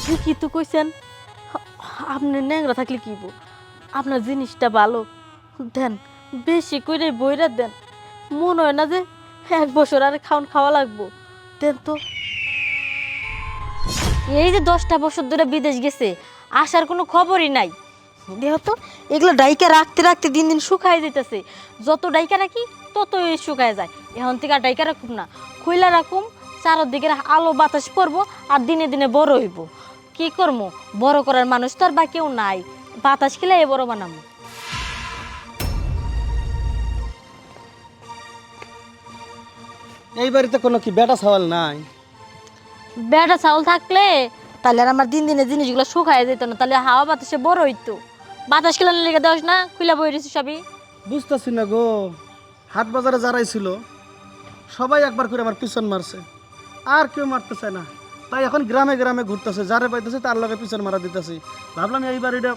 ঠিকই তো কইছেন। আপনি ন্যাংরা থাকলে কি বো, আপনার জিনিসটা ভালো দেন, বেশি করে বইরা দেন। মনে হয় না যে 1 বছর আর খাওয়া লাগবো। দেন তো। এই যে 10টা বছর ধরে বিদেশ গেছে, আসার কোনো খবরই নাই। দেহ তো, এগুলো ডাইকা রাখতে রাখতে দিন দিন শুকায় যেতেছে। যত ডাইকা রাখি ততই শুকায় যায়। এখন থেকে আর ডাইকা রাখুম না, খুইলা রাখুম। চারদিকের আলো বাতাস পড়বো আর দিনে দিনে বড় হইব। কি করবো, বড় করার মানুষ তো আর বা কেউ নাই। বাতাস খেলে বড় বানাবো। এই বাড়িতে কোনো কি বেটা সওয়াল নাই? বেটা চাউল থাকলে তাহলে আর আমার দিন দিনে জিনিসগুলো শুকায় যেত না, তাহলে হাওয়া বাতাসে বড় হইতো। বাতাস খেলে লেগে দেওয়াস না, খুইলা বই রয়েছি সবই। বুঝতেছি না গো, হাট বাজারে যারাই ছিল সবাই একবার করে আমার পিছন মারছে, আর কেউ মারতেছে না। তাই এখন গ্রামে গ্রামে ঘুরতেছে, যারে পাইতেছে তার লগে পিছন মারা দিতেছি। ভাবলাম এই বাড়িটা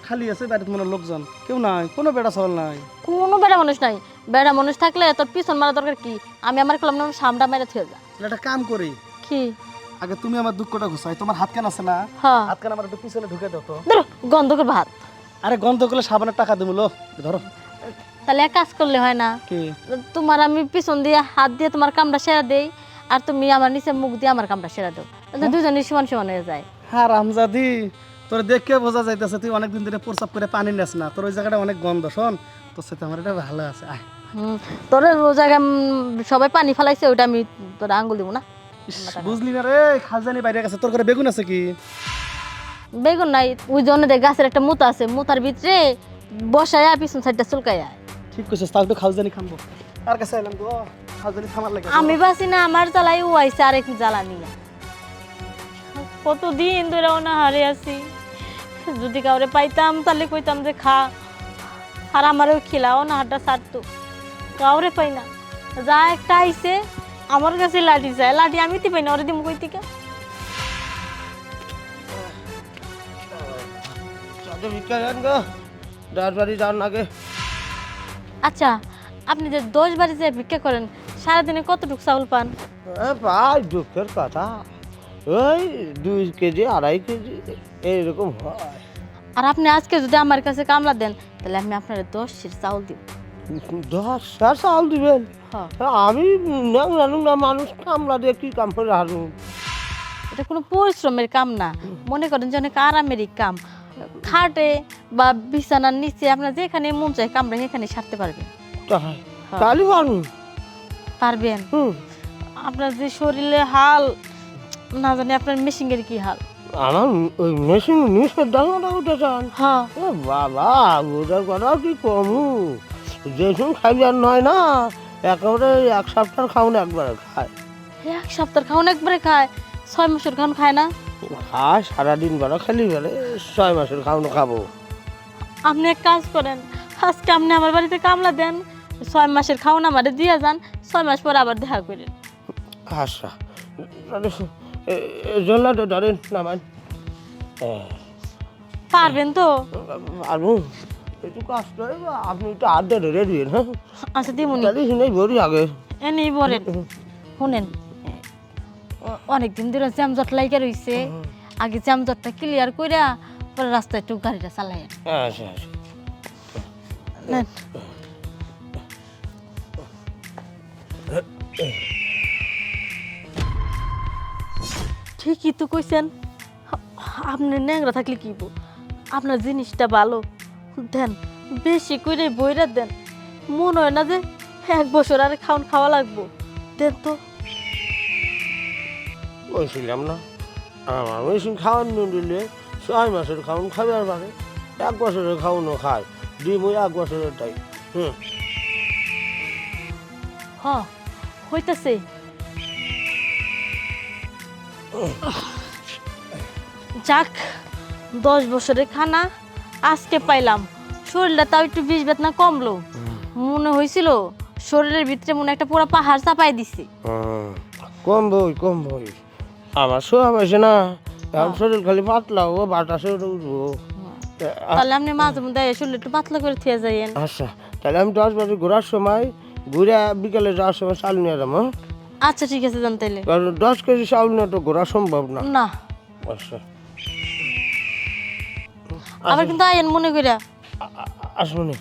খালি আছে, বাড়িতে মনে হয় লোকজন কেউ নাই, কোনো বেটা সওয়াল নাই। কোনো বেড়া মানুষ নাই। বেড়া মানুষ থাকলে তোর পিছন মারা দরকার কি? আমি আমার করলাম না, সামটা মেরে থুয়ে যা। তাহলে একটা কাম করি, কি? আগে তুমি আমার দুঃখটা ঘুষাই, তোমার হাত কান আছে না? হ্যাঁ। হাত কান আমার একটু পিছনে ঢুকে দাও তো। ধরো, গন্ধকের ভাত। আরে গন্ধ করলে সাবানের টাকা দেবো লো, ধরো। তাহলে এক কাজ করলে হয় না? কি? তোমার আমি পিছন দিয়ে হাত দিয়ে তোমার কামটা সেরা দেই, আর তুমি আমার নিচে মুখ দিয়ে আমার কামটা সেরা দাও। দুজনে সমান সমান হয়ে যায়। হ্যাঁ রামজাদি, তোর দেখে বোঝা যাইতেছে তুই অনেকদিন ধরে প্রস্রাব করে পানি নেস না, তোর ওই জায়গাটা অনেক গন্ধ। শোন, তোর সাথে আমার এটা ভালো আছে, আয়। তোর ও জায়গায় সবাই পানি ফেলাইছে, ওইটা আমি তোর আঙ্গুল দিব না। ইস, বুঝলি না রে, খালজানি বাইরে গেছে। তোর করে বেগুন আছে কি? বেগুন নাই, ওই জন্য দেখ গাছের একটা মুতা আছে, মুতার ভিতরে বসায়া পিছন সাইডটা চুলকাইয়া। ঠিক কইছিস, তাও একটু খালজানি খামবো। তার কাছে এলাম গো, খালজানি খামার লাগে। আমি বাসি না, আমার জ্বালাই ও আইসে আরেক জ্বালা নিয়ে। কতদিন ধরে অনাহারে আছি, যদি কাউরে পাইতাম তাহলে কইতাম যে খা, আর আমারও খিলা অনাহারটা ছাড়তো। কাউরে পাই না, যা একটা আইসে আমার কাছে লাঠি চায়, লাঠি আমি তি পাই না, ওরে দিম কই থেকে। আচ্ছা, আপনি যে 10 বাড়ি যে ভিক্ষা করেন, সারাদিনে কতটুকু চাউল পান? প্রায় দুঃখের কথা, ওই 2 কেজি 2.5 কেজি এইরকম হয়। আর আপনি আজকে যদি আমার কাছে কামলা দেন, তাহলে আমি আপনার 10 সের চাউল দিব। 10 সের চাউল দিবেন? হ্যাঁ। আমি জানুন না, মানুষ কামলা দিয়ে কি কাম করে হারুন? এটা কোনো পরিশ্রমের কাম না, মনে করেন যে অনেক আরামেরই কাম। খাটে বা বিছানার নিচে আপনার যেখানে মন চায় কামড়া সেখানে সারতে পারবেন। তাহলে পারুন? পারবেন। হুম। আপনার যে শরীরে হাল, না জানি আপনার মেশিনের কি হাল। আমার ওই মেশিন নিচের ডাঙাটা উঠে চান? হ্যাঁ। ও বাবা, ওটার কথা কি কমু, যেসব খাইলে আর নয় না, একেবারে 1 সপ্তাহ খাওন একবারে খায়। 1 সপ্তাহ খাওন একবারে খায়, 6 মাসের খাওন খায় না? খায় সারাদিন বেলা, খালি বেলা 6 মাসের খাওয়ানো খাবো। আপনি এক কাজ করেন, আজকে আপনি আমার বাড়িতে কামলা দেন, 6 মাসের খাওন আমারে দিয়ে যান, 6 মাস পর আবার দেখা করেন। আচ্ছা, জল্লাটা ধরেন নামান। পারবেন তো? পারবো, একটু কাজ করে আপনি একটু আড্ডা ধরে দিন। হ্যাঁ, আচ্ছা দিমুনি, তাহলে শুনে ভরি আগে এনেই বলেন। শুনেন, অনেকদিন ধরে জ্যামজট লাইগা রইছে, আগে জ্যামজটটা ক্লিয়ার কইরা পরে রাস্তায় একটু গাড়িটা চালাই। আচ্ছা আচ্ছা। নেন। ঠিকই তো কইছেন। আপনি ন্যাংরা থাকলে কি বো, আপনার জিনিসটা ভালো দেন, বেশি করে বইরা দেন। মনে হয় না যে 1 বছর আর খাওয়া লাগবো। দেন তো। বলছিলাম না, আমার মেশিন খাওয়ানো দিলে 6 মাসের খাওয়ান খাবে, আর মানে 1 বছরের খাওয়ানো খায়, ডিম ওই 1 বছরের টাই। হুম। হ, হইতাছে। যাক, 10 বছরের খানা আজকে পাইলাম। শরীরটা তাও একটু বিষ বেদনা কমলো। মনে হয়েছিল শরীরের ভিতরে মনে একটা পুরো পাহাড় চাপাই দিছে। কম বই আমার শোয়া পাইছে না, এখন শরীর খালি পাতলা, ও বাতাসে উঠবো। তাহলে আপনি মাঝে মধ্যে শরীর একটু পাতলা করে থিয়ে যাইয়েন। আচ্ছা, তাহলে আমি 10 বাজে ঘোরার সময় ঘুরে বিকেলে যাওয়ার সময় চাল নিয়ে যাবো। আচ্ছা ঠিক আছে, জান তাইলে। কারণ 10 কেজি চাউল নিয়ে তো ঘোরা সম্ভব না। না, আচ্ছা আবার কিন্তু আইন মনে কইরা আসবো নি